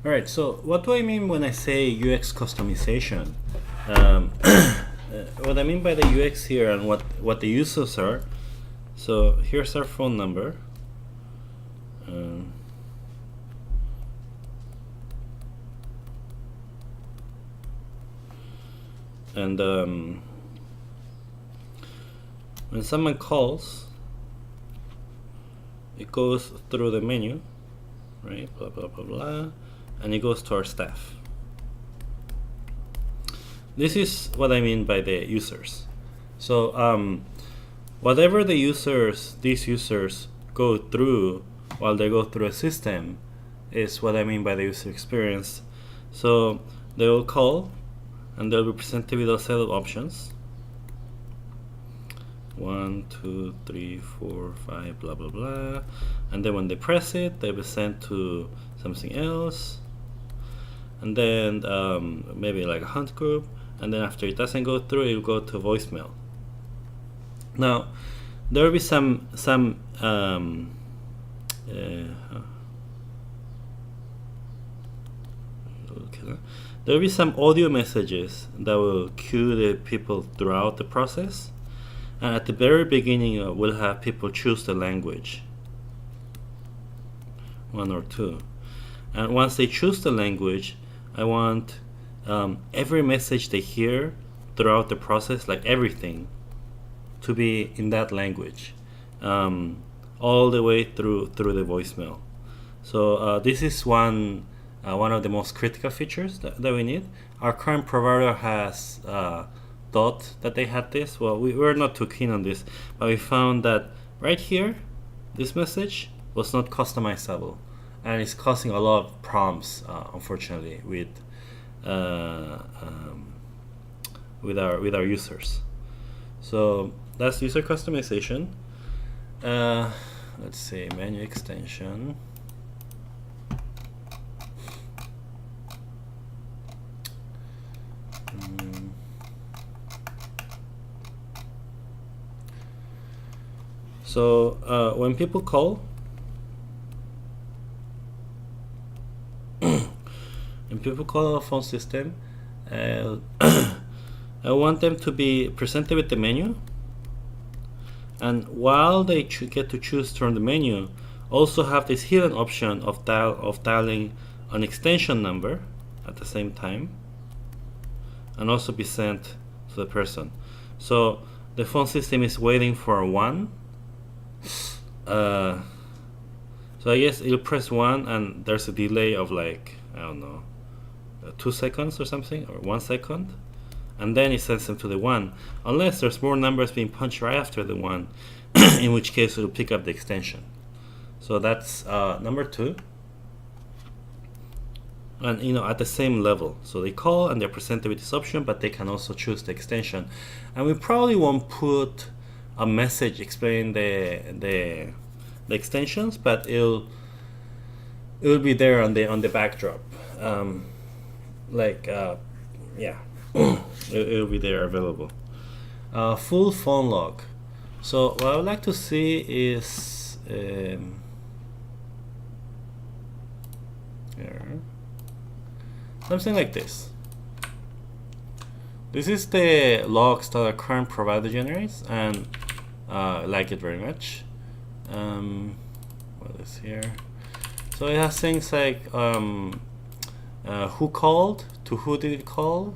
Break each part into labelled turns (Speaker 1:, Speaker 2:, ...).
Speaker 1: All right, so what do I mean when I say UX customization? Um, what I mean by the UX here and what the users are. So here's our phone number. And when someone calls, it goes through the menu, right? Blah, blah, blah, blah. And it goes to our staff. This is what I mean by the users. So whatever these users go through while they go through a system is what I mean by the user experience. So they will call and they'll be presented with a set of options. 1, 2, 3, 4, 5, blah, blah, blah. And then when they press it, they'll be sent to something else. And then maybe like a hunt group. And then after it doesn't go through, it will go to voicemail. Now, there will be some there will be some audio messages that will cue the people throughout the process. And at the very beginning, we'll have people choose the language, 1 or 2. And once they choose the language, I want every message they hear throughout the process, like everything, to be in that language, all the way through the voicemail. So this is one of the most critical features that we need. Our current provider has thought that they had this. Well, we were not too keen on this, but we found that right here, this message was not customizable, and it's causing a lot of problems, unfortunately, with our users. So that's user customization. Let's see, menu extension. So when people call, our phone system, I want them to be presented with the menu, and while they get to choose from the menu, also have this hidden option of dialing an extension number at the same time, and also be sent to the person. So the phone system is waiting for 1. So I guess it'll press 1 and there's a delay of like, I don't know, 2 seconds or something, or 1 second, and then it sends them to the 1, unless there's more numbers being punched right after the 1, in which case it'll pick up the extension. So that's number 2. And at the same level, so they call and they're presented with this option, but they can also choose the extension. And we probably won't put a message explaining the extensions, but it'll be there on the backdrop, yeah. It'll be there available. Full phone log. So what I would like to see is here. Something like this. This is the logs that our current provider generates, and I like it very much. What is here? So it has things like who called, to who did it call,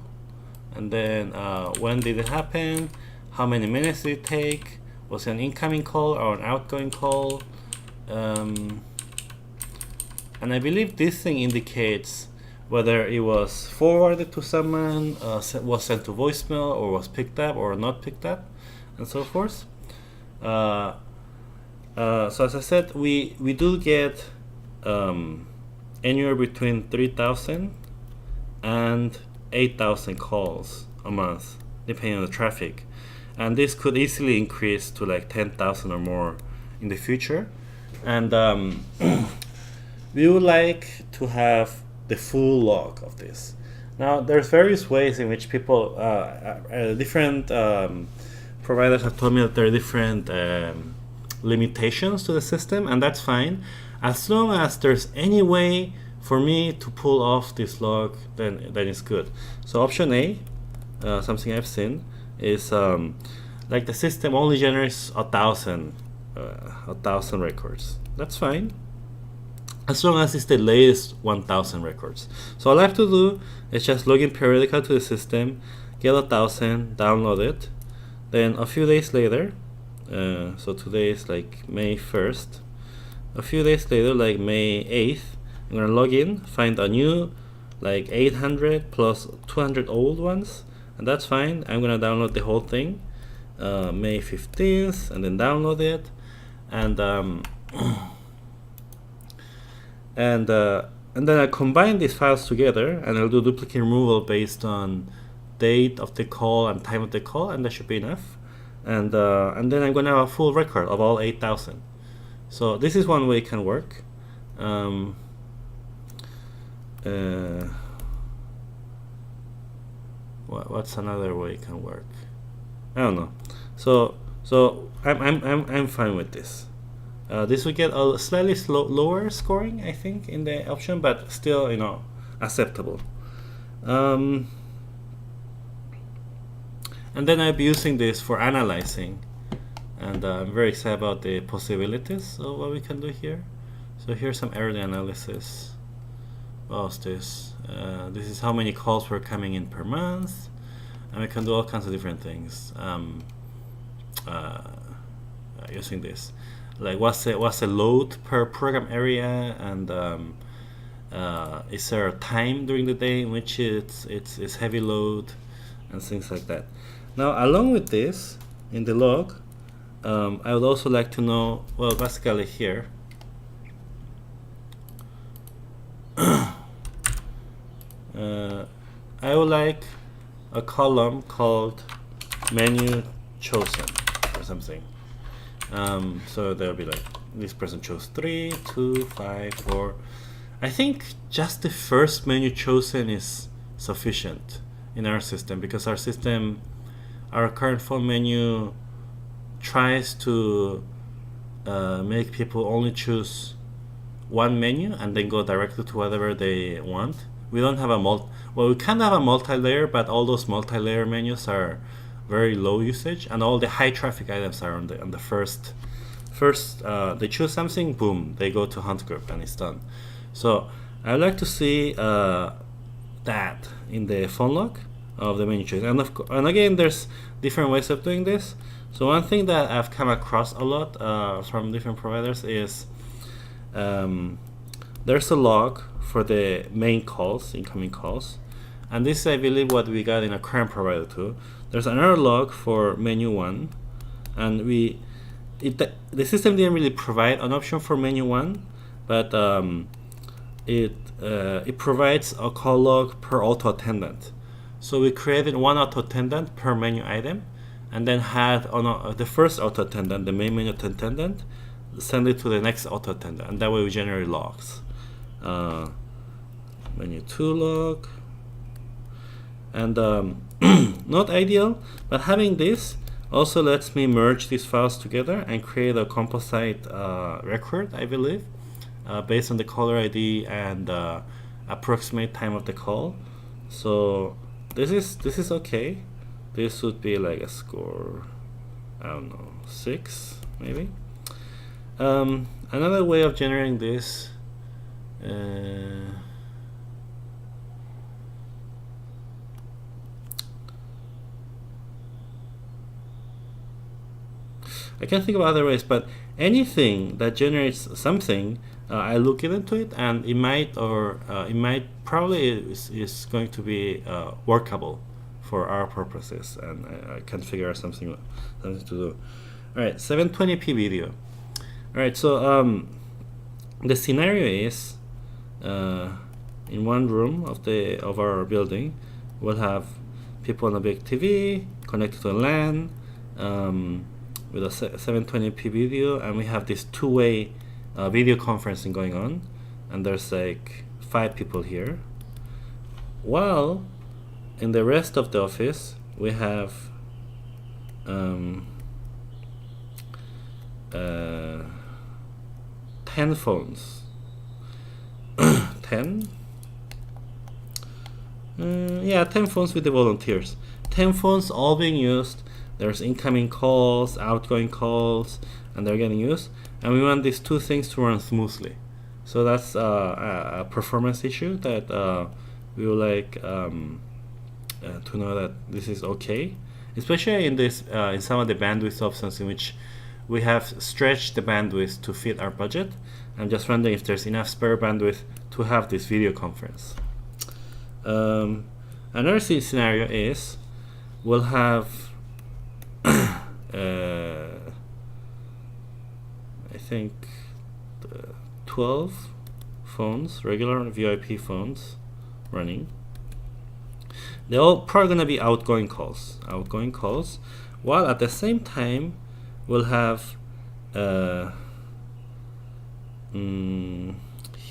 Speaker 1: and then when did it happen, how many minutes did it take, was it an incoming call or an outgoing call, and I believe this thing indicates whether it was forwarded to someone, was sent to voicemail, or was picked up or not picked up, and so forth. So as I said, we do get anywhere between 3,000 and 8,000 calls a month, depending on the traffic, and this could easily increase to like 10,000 or more in the future. And we would like to have the full log of this. Now, there's various ways in which people, different providers have told me that there are different limitations to the system, and that's fine, as long as there's any way for me to pull off this log, then it's good. So option A, something I've seen, is like the system only generates 1,000 records. That's fine, as long as it's the latest 1,000 records. So all I have to do is just log in periodically to the system, get 1,000, download it. Then a few days later, so today is like May 1st, a few days later, like May 8th, I'm gonna log in, find a new like 800 plus 200 old ones, and that's fine. I'm gonna download the whole thing May 15th, and then download it, and and then I combine these files together, and I'll do duplicate removal based on date of the call and time of the call, and that should be enough. And then I'm gonna have a full record of all 8,000. So this is one way it can work. What's another way it can work? I don't know. So I'm fine with this. This will get a slightly lower scoring, I think, in the option, but still, acceptable. And then I'll be using this for analyzing, and I'm very excited about the possibilities of what we can do here. So here's some early analysis. What was this? This is how many calls were coming in per month, and we can do all kinds of different things using this. Like what's the load per program area, and is there a time during the day in which it's heavy load, and things like that. Now, along with this, in the log, I would also like to know, well, basically here, I would like a column called menu chosen or something. So there'll be like, this person chose 3, 2, 5, 4. I think just the first menu chosen is sufficient in our system, because our current phone menu tries to make people only choose one menu and then go directly to whatever they want. We don't have we can have a multi-layer, but all those multi-layer menus are very low usage, and all the high traffic items are on the first. They choose something, boom, they go to hunt group, and it's done. So I would like to see that in the phone log of the menu choice. And again, there's different ways of doing this. So one thing that I've come across a lot from different providers is there's a log for the main calls, incoming calls, and this is, I believe, what we got in a current provider too. There's another log for menu 1, and the system didn't really provide an option for menu 1, but it provides a call log per auto attendant. So we created one auto attendant per menu item, and then had on the first auto attendant, the main menu attendant, send it to the next auto attendant, and that way we generate logs. Menu 2 log, and not ideal, but having this also lets me merge these files together and create a composite record, I believe, based on the caller ID and approximate time of the call. So this is okay. This would be like a score, I don't know, 6 maybe. Another way of generating this, I can't think of other ways, but anything that generates something, I look into it, and it might probably is going to be workable for our purposes, and I can figure out something to do. All right, 720p video. All right, so the scenario is in one room of our building, we'll have people on a big TV connected to a LAN with a 720p video, and we have this two-way video conferencing going on, and there's like 5 people here, while in the rest of the office we have 10 phones. 10 10. Yeah, 10 phones with the volunteers. 10 phones all being used. There's incoming calls, outgoing calls, and they're getting used. And we want these two things to run smoothly. So that's a performance issue that we would like to know that this is okay, especially in this in some of the bandwidth options in which we have stretched the bandwidth to fit our budget. I'm just wondering if there's enough spare bandwidth to have this video conference. Another scenario is we'll have I think 12 phones, regular VIP phones running. They're all probably going to be outgoing calls, while at the same time we'll have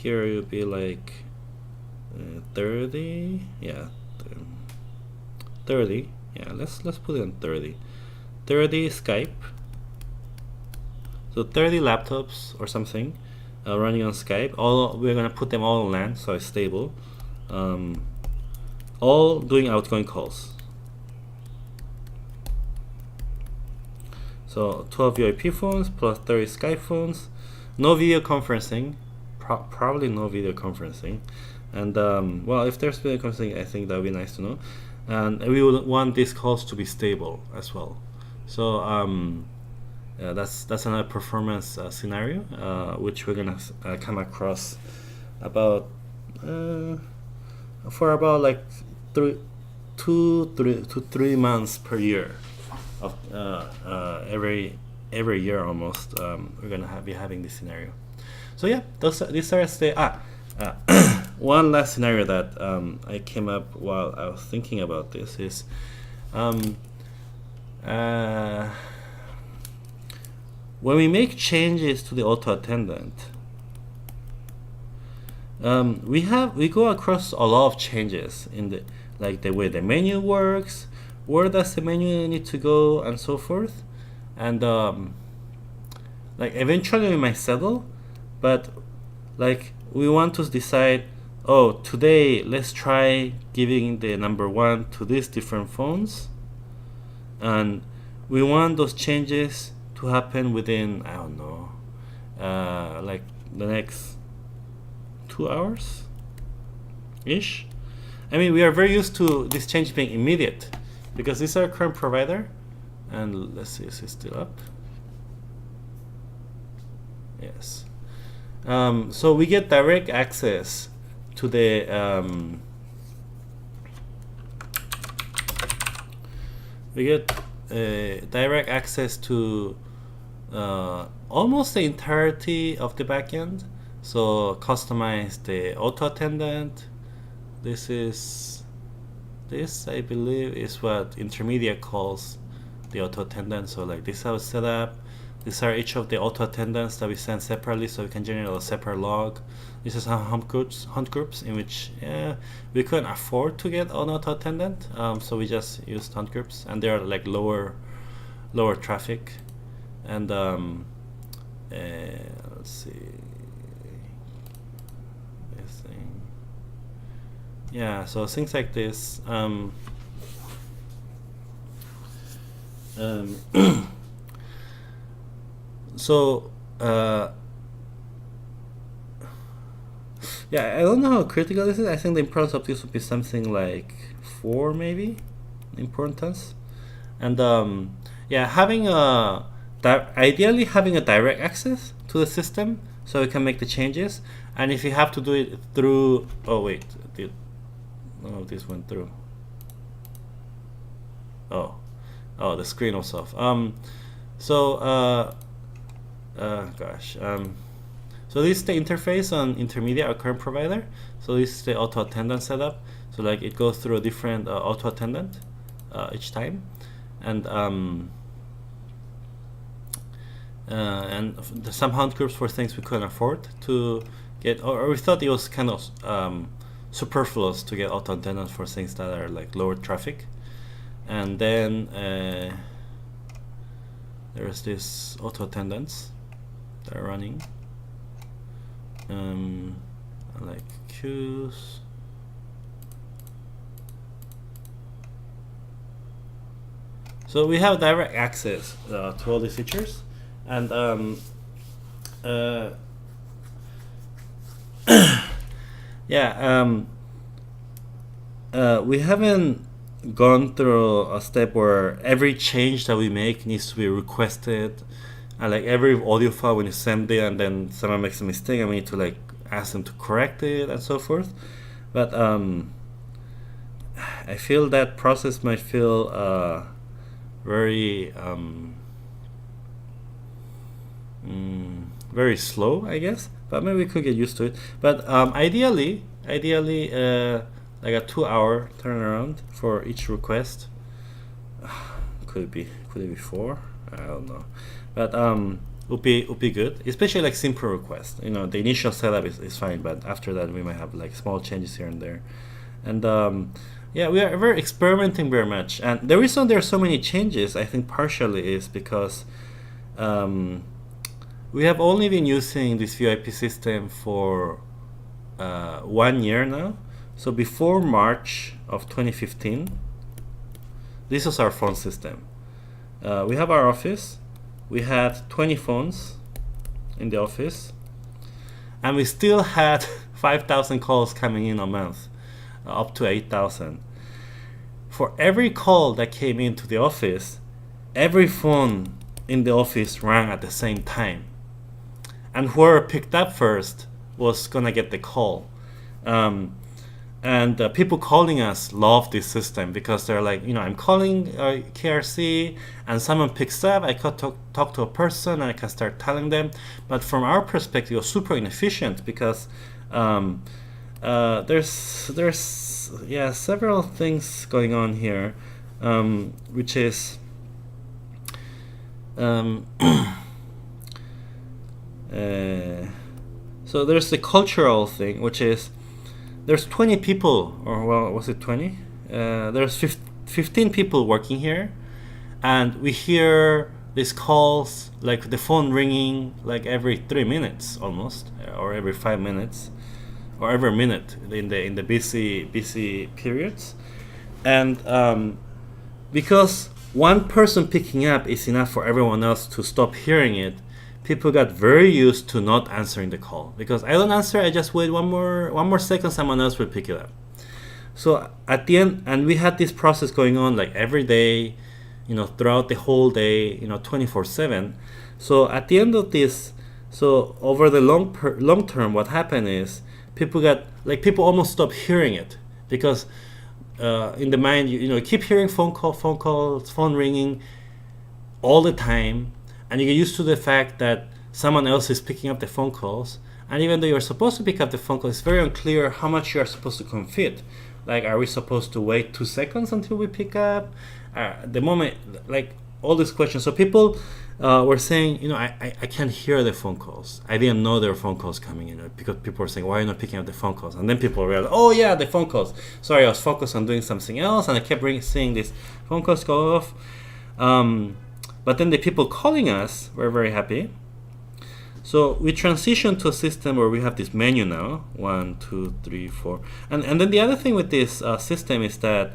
Speaker 1: here you'll be like 30, yeah, 30, yeah, let's put it on 30 Skype, so 30 laptops or something running on Skype. All we're gonna put them all on LAN so it's stable, all doing outgoing calls. So 12 VIP phones plus 30 Skype phones, no video conferencing, probably no video conferencing. And well, if there's video conferencing, I think that would be nice to know. And we would want these calls to be stable as well. So that's another performance scenario which we're gonna come across about for about like 2 to 3 months per year of every year almost. We're gonna be having this scenario. So yeah, these are the one last scenario that I came up while I was thinking about this is when we make changes to the auto attendant, we go across a lot of changes in the way the menu works, where does the menu need to go, and so forth. And like eventually we might settle, but like we want to decide, oh, today let's try giving the number 1 to these different phones, and we want those changes to happen within, I don't know, like the next 2 hours ish. I mean, we are very used to this change being immediate because this is our current provider. And let's see, is it still up? Yes. So we get direct access to the direct access to almost the entirety of the backend. So customize the auto attendant. This I believe is what intermediate calls the auto attendant. So like this is how it's set up. These are each of the auto attendants that we send separately, so we can generate a separate log. This is our hunt groups in which we couldn't afford to get an auto attendant, so we just used hunt groups, and they are like lower traffic. And let's see, this thing. Yeah, so things like this. So yeah, I don't know how critical this is. I think the importance of this would be something like 4 maybe importance. And yeah, having ideally having a direct access to the system so we can make the changes. And if you have to do it through, oh wait, none of this went through. Oh, the screen was off. Gosh. So this is the interface on intermediate, our current provider. So this is the auto attendant setup. So like it goes through a different auto attendant each time, and some hunt groups for things we couldn't afford to get, or we thought it was kind of superfluous to get auto attendants for things that are like lower traffic. And then there's this auto attendants that are running, like choose. So we have direct access to all these features, and we haven't gone through a step where every change that we make needs to be requested, and like every audio file when you send it and then someone makes a mistake and we need to like ask them to correct it and so forth. But I feel that process might feel very very slow, I guess, but maybe we could get used to it. But ideally like a 2-hour turnaround for each request. Could it be 4? I don't know, but would be good, especially like simple requests. The initial setup is fine, but after that we might have like small changes here and there. And we are very experimenting very much, and the reason there are so many changes, I think partially is because we have only been using this VoIP system for 1 year now. So before March of 2015, this was our phone system. We have our office. We had 20 phones in the office, and we still had 5,000 calls coming in a month, up to 8,000. For every call that came into the office, every phone in the office rang at the same time, and whoever picked up first was gonna get the call. And people calling us love this system because they're like, I'm calling KRC and someone picks up, I could talk to a person and I can start telling them. But from our perspective, it was super inefficient because there's several things going on here, which is so there's the cultural thing, which is there's 20 people, or well, was it 20? There's 15 people working here, and we hear these calls, like the phone ringing like every 3 minutes almost, or every 5 minutes, or every minute in the busy periods. And because one person picking up is enough for everyone else to stop hearing it, people got very used to not answering the call. Because I don't answer, I just wait one more second, someone else will pick it up. So at the end, and we had this process going on like every day, throughout the whole day, 24/7. So at the end of this, so over the long term, what happened is people almost stopped hearing it, because in the mind, you keep hearing phone calls, phone ringing all the time, and you get used to the fact that someone else is picking up the phone calls. And even though you're supposed to pick up the phone call, it's very unclear how much you are supposed to confit. Like, are we supposed to wait 2 seconds until we pick up? The moment, like all these questions. So people were saying, I can't hear the phone calls. I didn't know there were phone calls coming in, because people were saying, why are you not picking up the phone calls? And then people realized, oh yeah, the phone calls. Sorry, I was focused on doing something else, and I kept seeing these phone calls go off. But then the people calling us were very happy. So we transitioned to a system where we have this menu now, 1, 2, 3, 4. And then the other thing with this system is that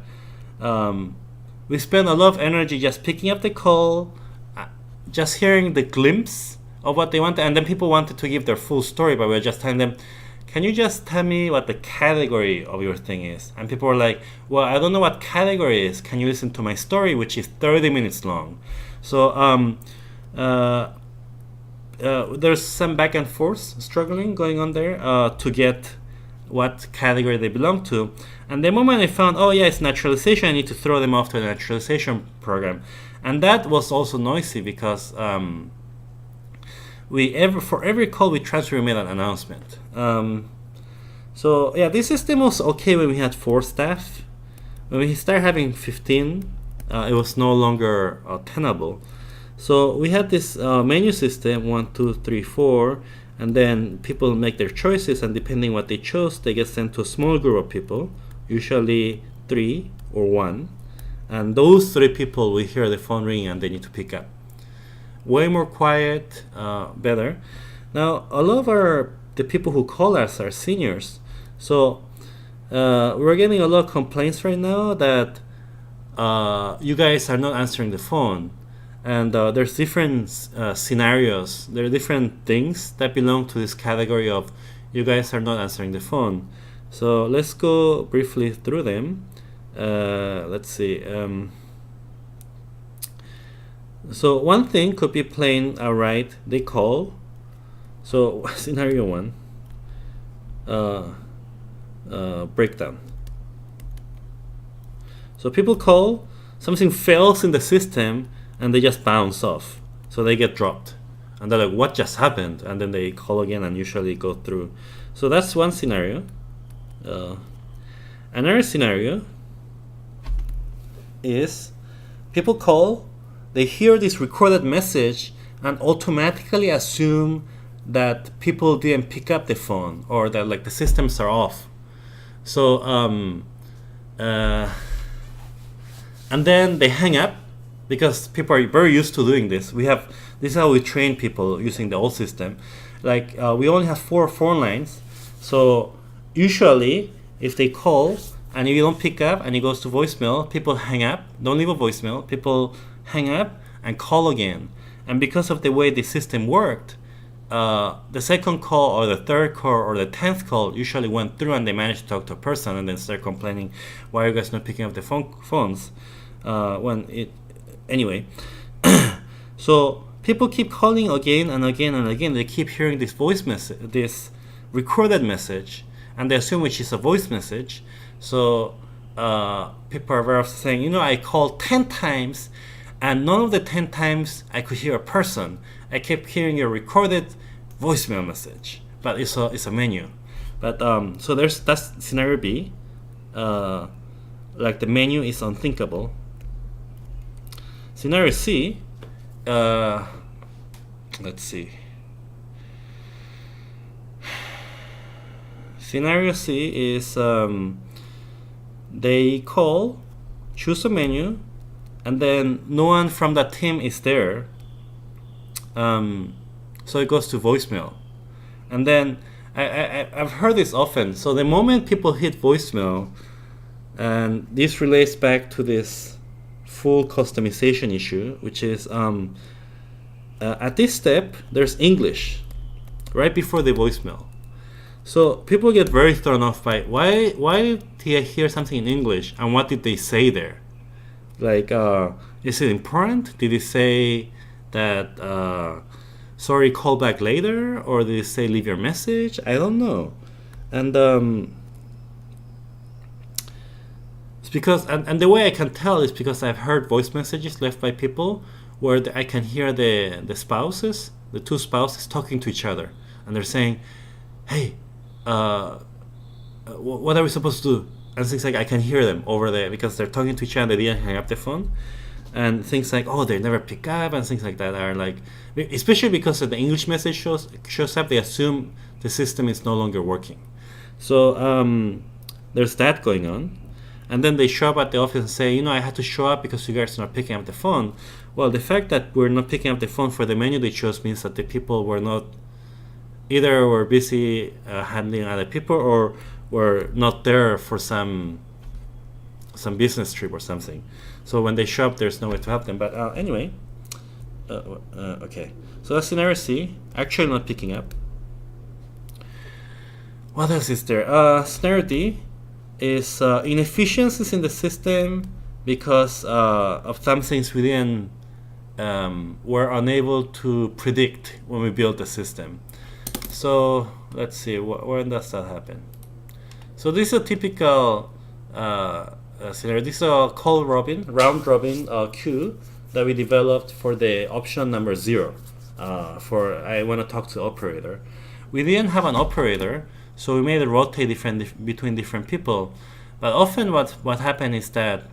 Speaker 1: we spend a lot of energy just picking up the call, just hearing the glimpse of what they want, and then people wanted to give their full story, but we were just telling them, can you just tell me what the category of your thing is? And people were like, well, I don't know what category is. Can you listen to my story, which is 30 minutes long? So there's some back and forth struggling going on there to get what category they belong to. And the moment I found, oh yeah, it's naturalization, I need to throw them off to the naturalization program. And that was also noisy, because for every call we transfer, we made an announcement. So yeah, this system was okay when we had 4 staff. When we started having 15, it was no longer tenable. So we had this menu system, 1, 2, 3, 4, and then people make their choices, and depending what they chose, they get sent to a small group of people, usually 3 or 1, and those 3 people will hear the phone ring and they need to pick up. Way more quiet, better. Now, a lot of the people who call us are seniors, So we're getting a lot of complaints right now that you guys are not answering the phone, and there's different scenarios. There are different things that belong to this category of you guys are not answering the phone. So let's go briefly through them. Let's see. So one thing could be plain outright they call. So scenario one, breakdown. So people call, something fails in the system, and they just bounce off. So they get dropped. And they're like, what just happened? And then they call again and usually go through. So that's one scenario. Another scenario is people call, they hear this recorded message and automatically assume that people didn't pick up the phone or that like the systems are off. So and then they hang up because people are very used to doing this. This is how we train people using the old system. Like we only have 4 phone lines, so usually if they call and if you don't pick up and it goes to voicemail, people hang up. Don't leave a voicemail. People hang up and call again. And because of the way the system worked, the second call or the third call or the 10th call usually went through and they managed to talk to a person and then start complaining, why are you guys not picking up the phones? Anyway, so people keep calling again and again and again. They keep hearing this voice message, this recorded message, and they assume which is a voice message. So people are very often saying, I called 10 times and none of the 10 times I could hear a person. I kept hearing a recorded voicemail message, but it's a menu. But so that's scenario B. Like the menu is unthinkable. Scenario C, let's see. Scenario C is they call, choose a menu, and then no one from that team is there. So it goes to voicemail. And then I've heard this often. So the moment people hit voicemail, and this relates back to this full customization issue, which is at this step there's English right before the voicemail. So people get very thrown off by why did I hear something in English and what did they say there? Like is it important? Did it say that sorry, call back later, or did it say leave your message? I don't know. And it's because and the way I can tell is because I've heard voice messages left by people where I can hear the spouses, the two spouses talking to each other, and they're saying, hey, what are we supposed to do? And things like, I can hear them over there because they're talking to each other, they didn't hang up the phone. And things like, oh, they never pick up, and things like that are like, especially because the English message shows up, they assume the system is no longer working. So there's that going on. And then they show up at the office and say, I had to show up because you guys are not picking up the phone. Well, the fact that we're not picking up the phone for the menu they chose means that the people were not, either were busy handling other people or were not there for some business trip or something. So when they show up, there's no way to help them. But anyway, okay. So that's scenario C, actually not picking up. What else is there? Scenario D is inefficiencies in the system because of some things we didn't were unable to predict when we built the system. So let's see, when does that happen? So this is a typical scenario. This is a round robin queue that we developed for the option number 0. For I want to talk to the operator. We didn't have an operator, so we made it rotate between different people. But often what happened is that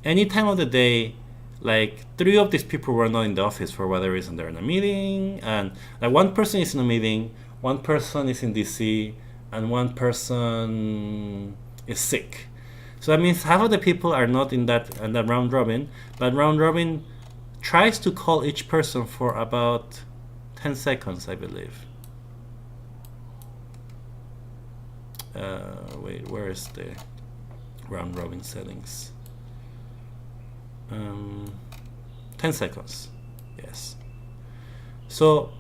Speaker 1: any time of the day, like 3 of these people were not in the office for whatever reason. They're in a meeting, and like one person is in a meeting, one person is in DC, and one person is sick. So that means half of the people are not in that round robin, but round robin tries to call each person for about 10 seconds, I believe. Wait, where is the round robin settings? 10 seconds. Yes. So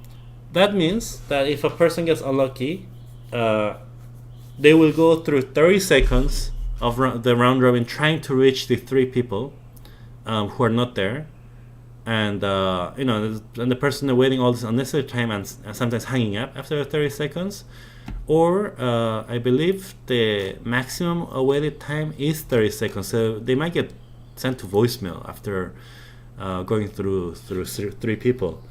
Speaker 1: that means that if a person gets unlucky, they will go through 30 seconds of the round robin trying to reach the 3 people who are not there, and and the person is waiting all this unnecessary time and sometimes hanging up after 30 seconds. Or I believe the maximum awaited time is 30 seconds, so they might get sent to voicemail after going through 3 people.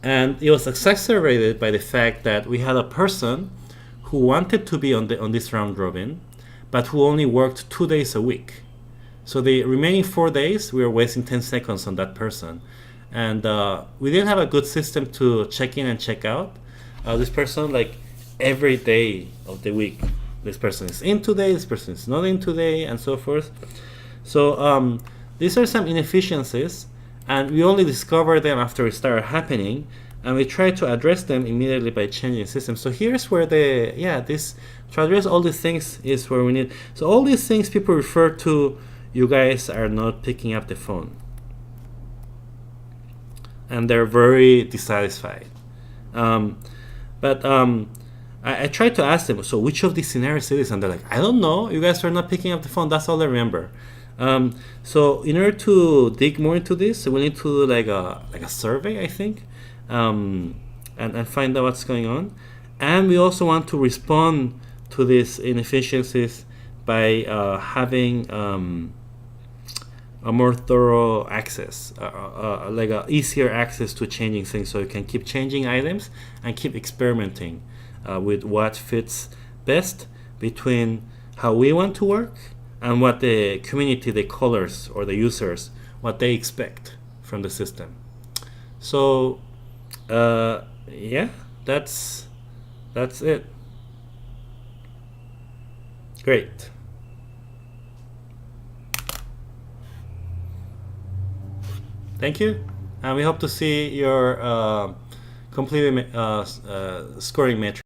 Speaker 1: And it was exacerbated by the fact that we had a person who wanted to be on this round robin, but who only worked 2 days a week. So the remaining 4 days, we were wasting 10 seconds on that person. And we didn't have a good system to check in and check out. This person, like every day of the week, this person is in today, this person is not in today, and so forth. So these are some inefficiencies, and we only discover them after it started happening, and we try to address them immediately by changing the system. So here's where to address all these things is where we need. So all these things people refer to, you guys are not picking up the phone, and they're very dissatisfied. But I tried to ask them, so which of these scenarios it is? And they're like, I don't know. You guys are not picking up the phone. That's all I remember. So in order to dig more into this, we need to do like a survey, I think, and find out what's going on. And we also want to respond to these inefficiencies by having a more thorough access, like a easier access to changing things, so you can keep changing items and keep experimenting with what fits best between how we want to work and what the community, the callers or the users, what they expect from the system. So yeah, that's it. Great. Thank you, and we hope to see your completed scoring metric.